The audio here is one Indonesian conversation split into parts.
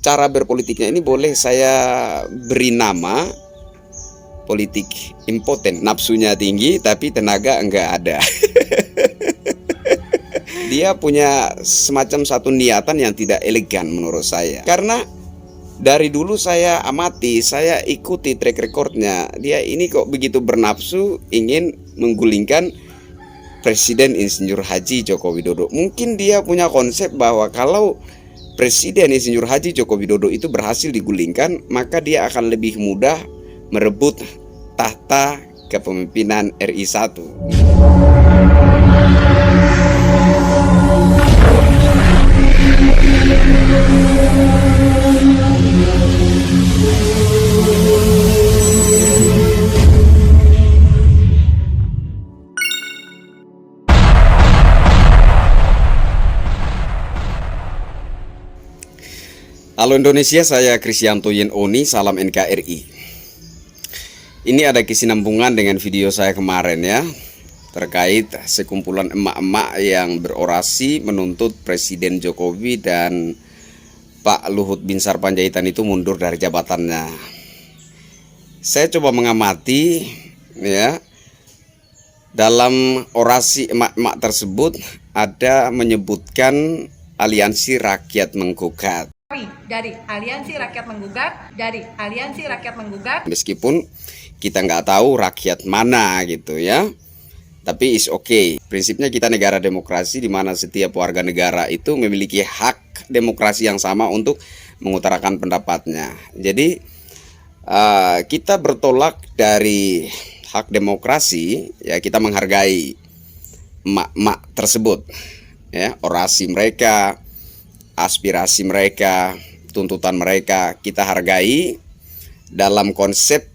cara berpolitiknya ini boleh saya beri nama politik impoten. Nafsunya tinggi tapi tenaga enggak ada. Dia punya semacam satu niatan yang tidak elegan menurut saya. Karena dari dulu saya amati, saya ikuti track recordnya. Dia ini kok begitu bernafsu ingin menggulingkan Presiden Insinyur Haji Joko Widodo. Mungkin dia punya konsep bahwa kalau Presiden Insinyur Haji Joko Widodo itu berhasil digulingkan, maka dia akan lebih mudah merebut tahta kepemimpinan RI 1. Halo Indonesia, saya Krisyanto Yen Oni, salam NKRI. Ini ada kesinambungan dengan video saya kemarin ya, terkait sekumpulan emak-emak yang berorasi menuntut Presiden Jokowi dan Pak Luhut Binsar Panjaitan itu mundur dari jabatannya. Saya coba mengamati ya, dalam orasi emak-emak tersebut ada menyebutkan aliansi rakyat menggugat. Dari Aliansi Rakyat Menggugat. Meskipun kita nggak tahu rakyat mana gitu ya, tapi is okay. Prinsipnya kita negara demokrasi di mana setiap warga negara itu memiliki hak demokrasi yang sama untuk mengutarakan pendapatnya. Jadi kita bertolak dari hak demokrasi ya, kita menghargai emak-emak tersebut ya, orasi mereka, aspirasi mereka, tuntutan mereka kita hargai dalam konsep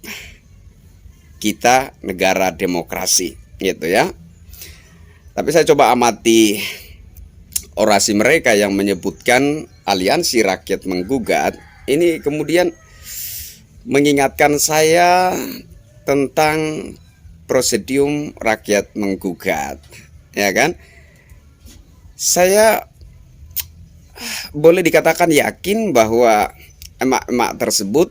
kita negara demokrasi gitu ya. Tapi saya coba amati orasi mereka yang menyebutkan aliansi rakyat menggugat. Ini kemudian mengingatkan saya tentang presidium rakyat menggugat, ya kan? Saya boleh dikatakan yakin bahwa emak-emak tersebut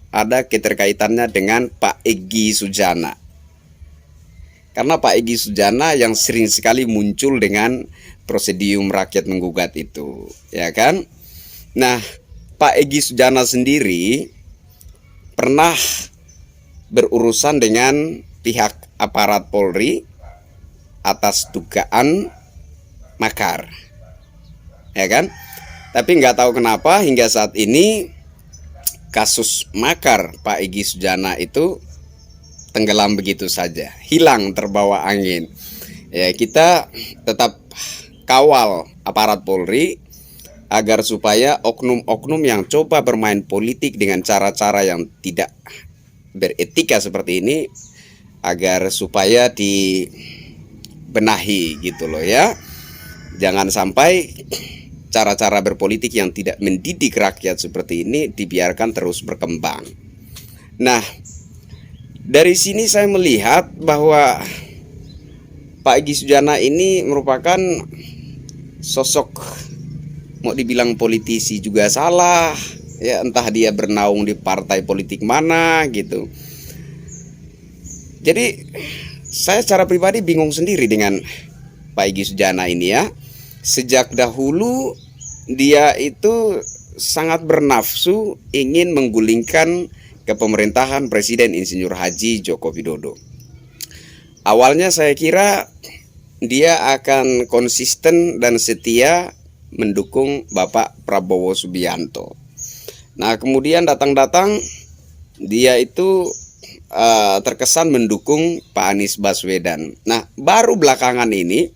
ada keterkaitannya dengan Pak Egy Sujana. Karena Pak Egy Sujana yang sering sekali muncul dengan presidium rakyat menggugat itu, ya kan? Nah, Pak Egy Sujana sendiri pernah berurusan dengan pihak aparat Polri atas dugaan makar, ya kan? Tapi nggak tahu kenapa hingga saat ini kasus makar Pak Egy Sujana itu tenggelam begitu saja, hilang terbawa angin. Ya, kita tetap kawal aparat Polri agar supaya oknum-oknum yang coba bermain politik dengan cara-cara yang tidak beretika seperti ini agar supaya dibenahi gitu loh ya. Jangan sampai cara-cara berpolitik yang tidak mendidik rakyat seperti ini dibiarkan terus berkembang. Nah, dari sini saya melihat bahwa Pak Egy Sujana ini merupakan sosok, mau dibilang politisi juga salah ya, entah dia bernaung di partai politik mana gitu. Jadi saya secara pribadi bingung sendiri dengan Pak Egy Sujana ini ya. Sejak dahulu dia itu sangat bernafsu ingin menggulingkan kepemerintahan Presiden Insinyur Haji Joko Widodo. Awalnya saya kira dia akan konsisten dan setia mendukung Bapak Prabowo Subianto. Nah, kemudian datang-datang dia itu terkesan mendukung Pak Anies Baswedan. Nah, baru belakangan ini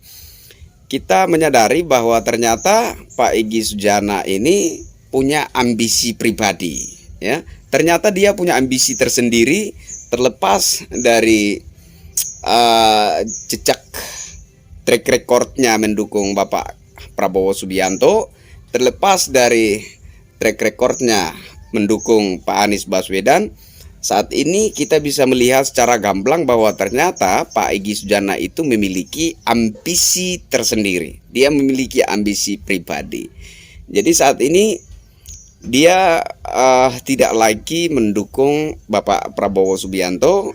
kita menyadari bahwa ternyata Pak Egy Sujana ini punya ambisi pribadi ya. Ternyata dia punya ambisi tersendiri terlepas dari jejak track recordnya mendukung Bapak Prabowo Subianto, terlepas dari track recordnya mendukung Pak Anies Baswedan. Saat ini kita bisa melihat secara gamblang bahwa ternyata Pak Egy Sujana itu memiliki ambisi tersendiri. Dia memiliki ambisi pribadi. Jadi saat ini dia tidak lagi mendukung Bapak Prabowo Subianto,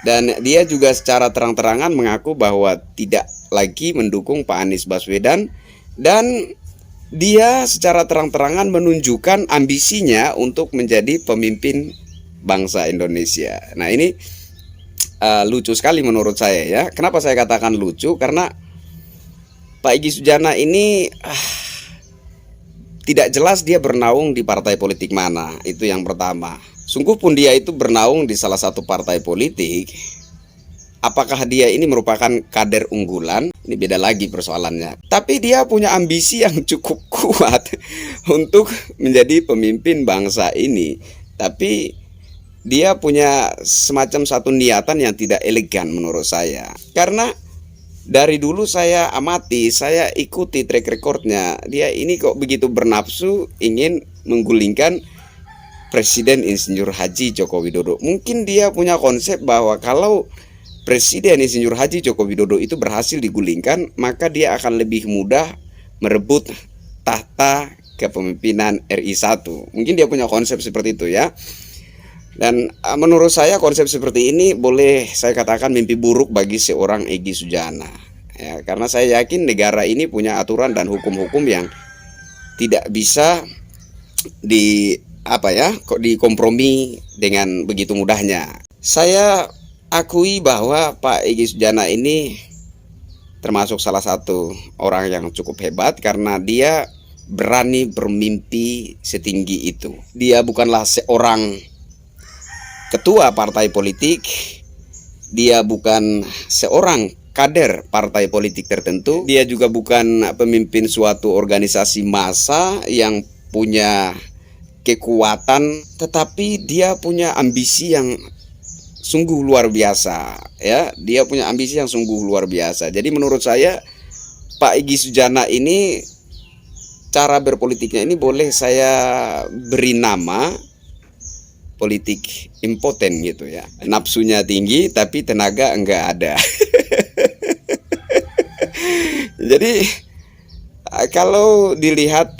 dan dia juga secara terang-terangan mengaku bahwa tidak lagi mendukung Pak Anies Baswedan, dan dia secara terang-terangan menunjukkan ambisinya untuk menjadi pemimpin bangsa Indonesia. Nah, ini lucu sekali menurut saya ya. Kenapa saya katakan lucu? Karena Pak Egy Sujana ini tidak jelas dia bernaung di partai politik mana. Itu yang pertama. Sungguh pun dia itu bernaung di salah satu partai politik, apakah dia ini merupakan kader unggulan? Ini beda lagi persoalannya. Tapi dia punya ambisi yang cukup kuat untuk menjadi pemimpin bangsa ini. Tapi dia punya semacam satu niatan yang tidak elegan menurut saya. Karena dari dulu saya amati, saya ikuti track recordnya. Dia ini kok begitu bernafsu ingin menggulingkan Presiden Insinyur Haji Joko Widodo. Mungkin dia punya konsep bahwa kalau Presiden Insinyur Haji Joko Widodo itu berhasil digulingkan, maka dia akan lebih mudah merebut tahta kepemimpinan RI 1. Mungkin dia punya konsep seperti itu ya. Dan menurut saya konsep seperti ini boleh saya katakan mimpi buruk bagi seorang Egy Sujana ya, karena saya yakin negara ini punya aturan dan hukum-hukum yang tidak bisa dikompromi dengan begitu mudahnya. Saya akui bahwa Pak Egy Sujana ini termasuk salah satu orang yang cukup hebat karena dia berani bermimpi setinggi itu. Dia bukanlah seorang ketua partai politik, dia bukan seorang kader partai politik tertentu, dia juga bukan pemimpin suatu organisasi massa yang punya kekuatan, tetapi dia punya ambisi yang sungguh luar biasa ya. Dia punya ambisi yang sungguh luar biasa. Jadi menurut saya Pak Egy Sujana ini, cara berpolitiknya ini boleh saya beri nama politik impoten gitu ya. Nafsunya tinggi tapi tenaga enggak ada. Jadi kalau dilihat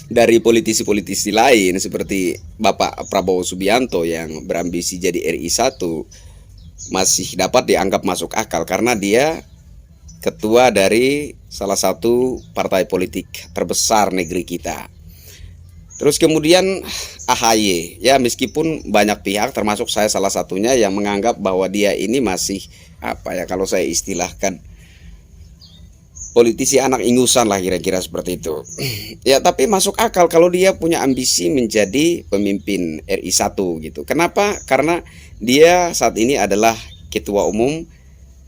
dari politisi-politisi lain seperti Bapak Prabowo Subianto yang berambisi jadi RI 1 masih dapat dianggap masuk akal karena dia ketua dari salah satu partai politik terbesar negeri kita. Terus kemudian AHY ya, meskipun banyak pihak termasuk saya salah satunya yang menganggap bahwa dia ini masih kalau saya istilahkan politisi anak ingusan lah, kira-kira seperti itu. Ya, tapi masuk akal kalau dia punya ambisi menjadi pemimpin RI 1 gitu. Kenapa? Karena dia saat ini adalah ketua umum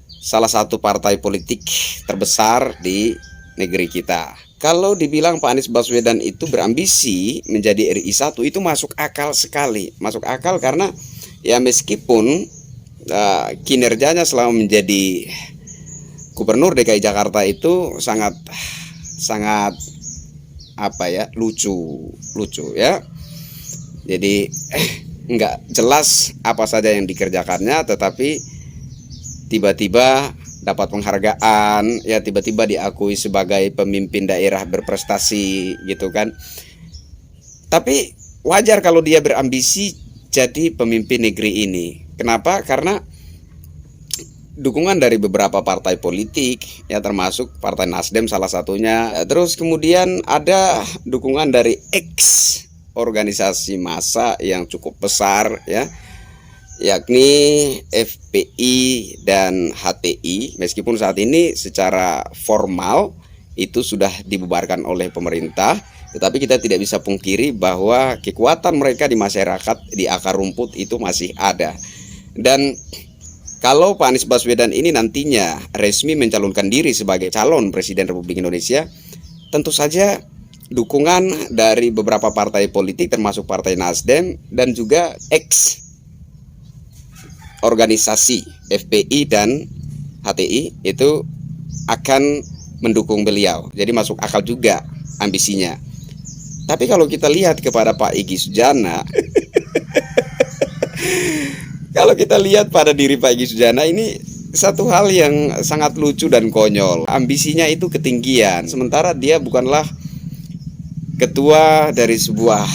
salah satu partai politik terbesar di negeri kita. Kalau dibilang Pak Anies Baswedan itu berambisi menjadi RI 1, itu masuk akal sekali. Masuk akal karena ya meskipun kinerjanya selama menjadi Gubernur DKI Jakarta itu sangat lucu ya. Jadi nggak jelas apa saja yang dikerjakannya, tetapi tiba-tiba dapat penghargaan ya, tiba-tiba diakui sebagai pemimpin daerah berprestasi gitu kan. Tapi wajar kalau dia berambisi jadi pemimpin negeri ini. Kenapa? Karena dukungan dari beberapa partai politik ya, termasuk Partai Nasdem salah satunya. Terus kemudian ada dukungan dari ex organisasi massa yang cukup besar ya, yakni FPI dan HTI. Meskipun saat ini secara formal itu sudah dibubarkan oleh pemerintah, tetapi kita tidak bisa pungkiri bahwa kekuatan mereka di masyarakat, di akar rumput itu masih ada. Dan kalau Pak Anies Baswedan ini nantinya resmi mencalonkan diri sebagai calon Presiden Republik Indonesia, tentu saja dukungan dari beberapa partai politik termasuk Partai Nasdem dan juga ex organisasi FPI dan HTI itu akan mendukung beliau. Jadi masuk akal juga ambisinya. Tapi kalau kita lihat kepada Pak Egy Sujana kalau kita lihat pada diri Pak Egy Sujana ini satu hal yang sangat lucu dan konyol. Ambisinya itu ketinggian, sementara dia bukanlah ketua dari sebuah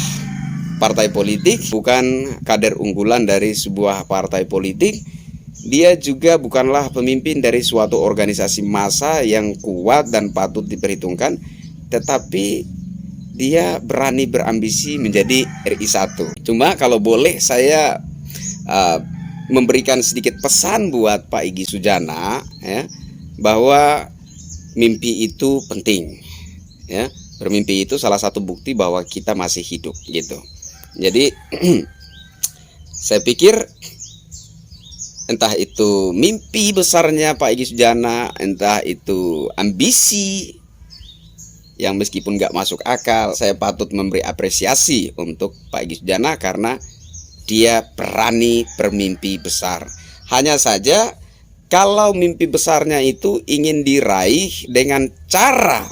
partai politik, bukan kader unggulan dari sebuah partai politik. Dia juga bukanlah pemimpin dari suatu organisasi massa yang kuat dan patut diperhitungkan, tetapi dia berani berambisi menjadi RI 1. Cuma kalau boleh saya memberikan sedikit pesan buat Pak Egy Sujana, ya, bahwa mimpi itu penting, ya. Bermimpi itu salah satu bukti bahwa kita masih hidup, gitu. Jadi saya pikir entah itu mimpi besarnya Pak Egy Sujana, entah itu ambisi yang meskipun nggak masuk akal, saya patut memberi apresiasi untuk Pak Egy Sujana karena dia berani bermimpi besar. Hanya saja kalau mimpi besarnya itu ingin diraih dengan cara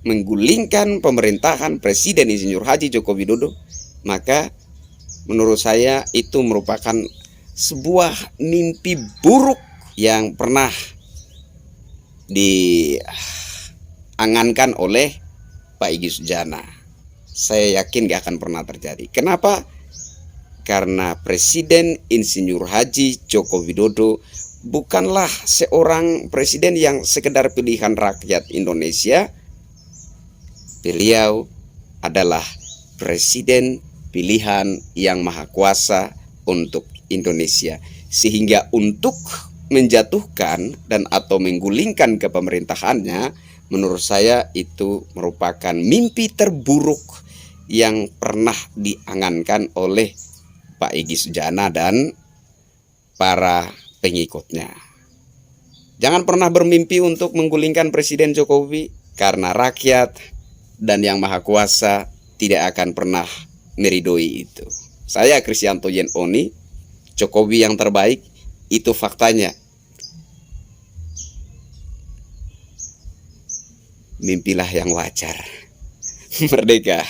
menggulingkan pemerintahan Presiden Insinyur Haji Joko Widodo, maka menurut saya itu merupakan sebuah mimpi buruk yang pernah diangankan oleh Pak Egy Sujana. Saya yakin gak akan pernah terjadi. Kenapa? Karena Presiden Insinyur Haji Joko Widodo bukanlah seorang presiden yang sekedar pilihan rakyat Indonesia. Beliau adalah presiden pilihan yang maha kuasa untuk Indonesia, sehingga untuk menjatuhkan dan atau menggulingkan kepemerintahannya, menurut saya itu merupakan mimpi terburuk yang pernah diangankan oleh Pak Egy Sujana dan para pengikutnya. Jangan pernah bermimpi untuk menggulingkan Presiden Jokowi, karena rakyat dan yang maha kuasa tidak akan pernah meridoi itu. Saya Kristianto Yen Oni, Jokowi yang terbaik, itu faktanya. Mimpilah yang wajar. Merdeka.